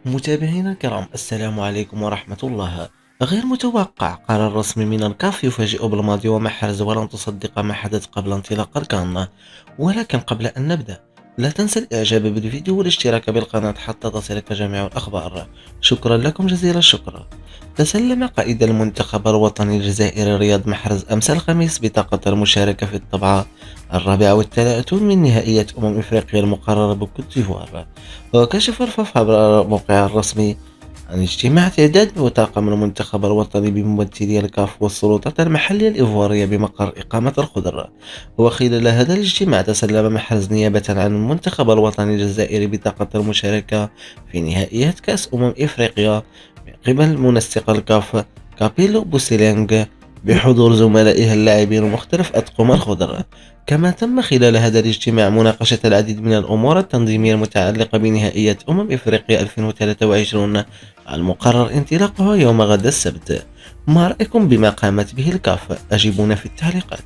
متابعينا الكرام، السلام عليكم ورحمة الله. غير متوقع قرار رسمي من الكاف يفاجئ بالماضي ومحرز، ولن تصدق ما حدث قبل انطلاق الكان. ولكن قبل أن نبدأ، لا تنسى الإعجاب بالفيديو والاشتراك بالقناة حتى تصلك جميع الأخبار. شكرا لكم جزيل الشكر. تسلم قائد المنتخب الوطني الجزائري رياض محرز أمس الخميس بطاقة المشاركة في الطبعة 34 من نهائيات إفريقيا المقررة بكوت ديفوار. وكشف الفف عبر موقعه الرسمي عن اجتماع تعداد وطاقم المنتخب الوطني بممثلي الكاف والسلطات المحلية الإيفوارية بمقر إقامة الخضر. وخلال هذا الاجتماع تسلم محرز نيابة عن المنتخب الوطني الجزائري بطاقة المشاركة في نهائيات كأس إفريقيا من قبل منسق الكاف كابيلو بوسيلينغ بحضور زملائه اللاعبين ومختلف أطقم الخضر. كما تم خلال هذا الاجتماع مناقشة العديد من الأمور التنظيمية المتعلقة بنهائيات إفريقيا 2023 المقرر انطلاقها يوم غد السبت. ما رأيكم بما قامت به الكاف؟ أجيبونا في التعليقات.